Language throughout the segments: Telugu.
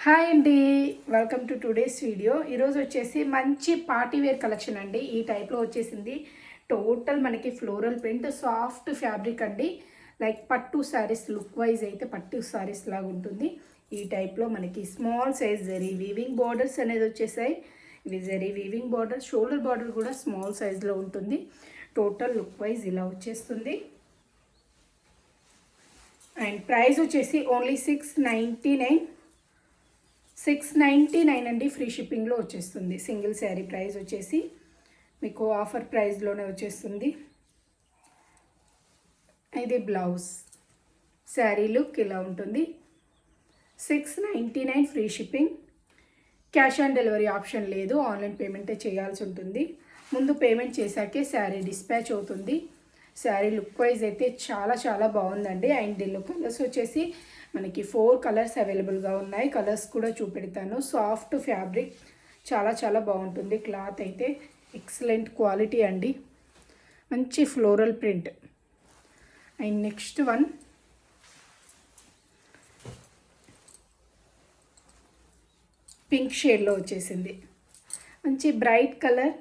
హాయ్ అండి, వెల్కమ్ టు టుడేస్ వీడియో. ఈరోజు వచ్చేసి మంచి పార్టీ వేర్ కలెక్షన్ అండి. ఈ టైప్లో వచ్చేసింది. టోటల్ మనకి ఫ్లోరల్ ప్రింట్, సాఫ్ట్ ఫ్యాబ్రిక్ అండి. లైక్ పట్టు శారీస్ లుక్ వైజ్ అయితే పట్టు శారీస్ లాగా ఉంటుంది. ఈ టైప్లో మనకి small size zari weaving borders అనేది వచ్చేసాయి. ఇవి zari weaving border, shoulder border కూడా స్మాల్ సైజ్లో ఉంటుంది. టోటల్ లుక్ వైజ్ ఇలా వచ్చేస్తుంది. అండ్ ప్రైస్ వచ్చేసి ఓన్లీ 699 అండి. ఫ్రీ షిప్పింగ్లో వచ్చేస్తుంది. సింగిల్ శారీ ప్రైస్ వచ్చేసి మీకు ఆఫర్ ప్రైస్లోనే వచ్చేస్తుంది. ఇది బ్లౌజ్. శారీ లుక్ ఇలా ఉంటుంది. 699 free shipping. Cash on delivery option లేదు, ఆన్లైన్ పేమెంటే చేయాల్సి ఉంటుంది. ముందు పేమెంట్ చేశాకే శారీ డిస్పాచ్ అవుతుంది. శారీ లుక్ వైజ్ అయితే చాలా చాలా బాగుందండి. అండ్ దీనిలో కలర్స్ వచ్చేసి మనకి 4 కలర్స్ అవైలబుల్గా ఉన్నాయి. కలర్స్ కూడా చూపెడతాను. సాఫ్ట్ ఫ్యాబ్రిక్, చాలా చాలా బాగుంటుంది. క్లాత్ అయితే ఎక్సలెంట్ క్వాలిటీ అండి. మంచి floral print. And next one pink షేడ్లో వచ్చేసింది. మంచి బ్రైట్ కలర్,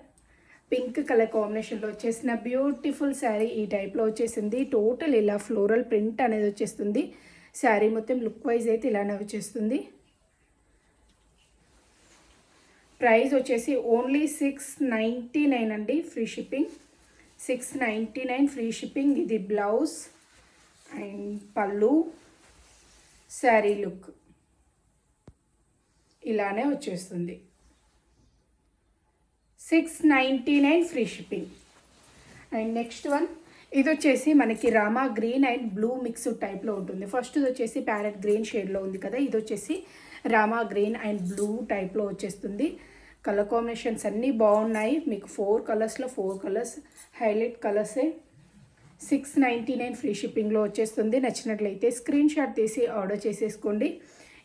పింక్ కలర్ కాంబినేషన్లో వచ్చేసిన బ్యూటిఫుల్ శారీ ఈ టైప్లో వచ్చేసింది. టోటల్ ఇలా ఫ్లోరల్ ప్రింట్ అనేది వచ్చేస్తుంది. శారీ మొత్తం లుక్ వైజ్ అయితే ఇలానే వచ్చేస్తుంది. ప్రైస్ వచ్చేసి ఓన్లీ 699 అండి. Free shipping. 699 free shipping. ఇది బ్లౌజ్ అండ్ పళ్ళు. శారీ లుక్ ఇలానే వచ్చేస్తుంది. 699 free shipping. And next one ఇది వచ్చేసి మనకి Rama green and blue mix టైప్లో ఉంటుంది. ఫస్ట్ ఇది వచ్చేసి ప్యారెట్ గ్రీన్ షేడ్లో ఉంది కదా, ఇది వచ్చేసి రామా గ్రీన్ అండ్ బ్లూ టైప్లో వచ్చేస్తుంది. కలర్ కాంబినేషన్స్ అన్నీ బాగున్నాయి. మీకు 4 కలర్స్లో 4 కలర్స్ హైలైట్ కలర్సే. 699 ఫ్రీ షిప్పింగ్లో వచ్చేస్తుంది. నచ్చినట్లయితే స్క్రీన్ షాట్ తీసి ఆర్డర్ చేసేసుకోండి.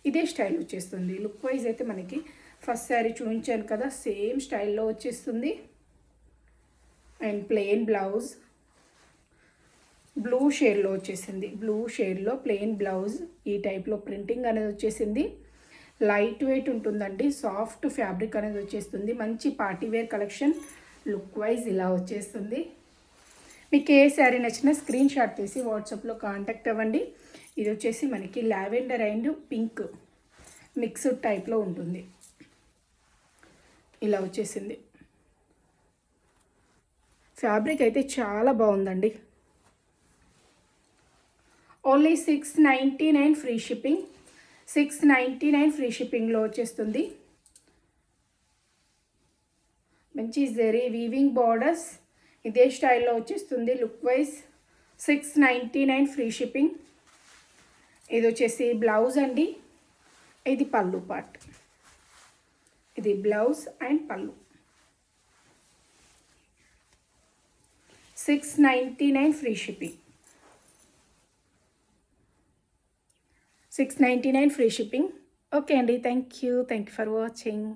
ఇదే స్టైల్ వచ్చేస్తుంది. లుక్ వైజ్ అయితే మనకి ఫస్ట్ శారీ చూపించాను కదా, సేమ్ స్టైల్లో వచ్చేస్తుంది. అండ్ ప్లెయిన్ బ్లౌజ్ బ్లూ షేడ్లో వచ్చేసింది. బ్లూ షేడ్లో ప్లెయిన్ బ్లౌజ్ ఈ టైప్లో ప్రింటింగ్ అనేది వచ్చేసింది. లైట్ వెయిట్ ఉంటుందండి. సాఫ్ట్ ఫ్యాబ్రిక్ అనేది వచ్చేస్తుంది. మంచి పార్టీవేర్ కలెక్షన్. లుక్ వైజ్ ఇలా వచ్చేస్తుంది. మీకు ఏ శారీ నచ్చినా స్క్రీన్ షాట్ తీసి వాట్సాప్లో కాంటాక్ట్ అవ్వండి. ఇది వచ్చేసి మనకి లావెండర్ అండ్ పింక్ మిక్స్డ్ టైప్లో ఉంటుంది. ఇలా వచ్చేసింది. ఫ్యాబ్రిక్ అయితే చాలా బాగుందండి. Only 699 free shipping. 699 ఫ్రీ షిప్పింగ్లో వచ్చేస్తుంది. మంచి జరీ వీవింగ్ బార్డర్స్ ఇదే స్టైల్లో వచ్చేస్తుంది. Look wise 699 free shipping. ఇది వచ్చేసి బ్లౌజ్ అండి. ఇది పళ్ళు పార్ట్. ఇది బ్లౌజ్ అండ్ పళ్ళు. 699 free shipping. 699 free shipping. Okay అండి, థ్యాంక్ యూ ఫర్ వాచింగ్.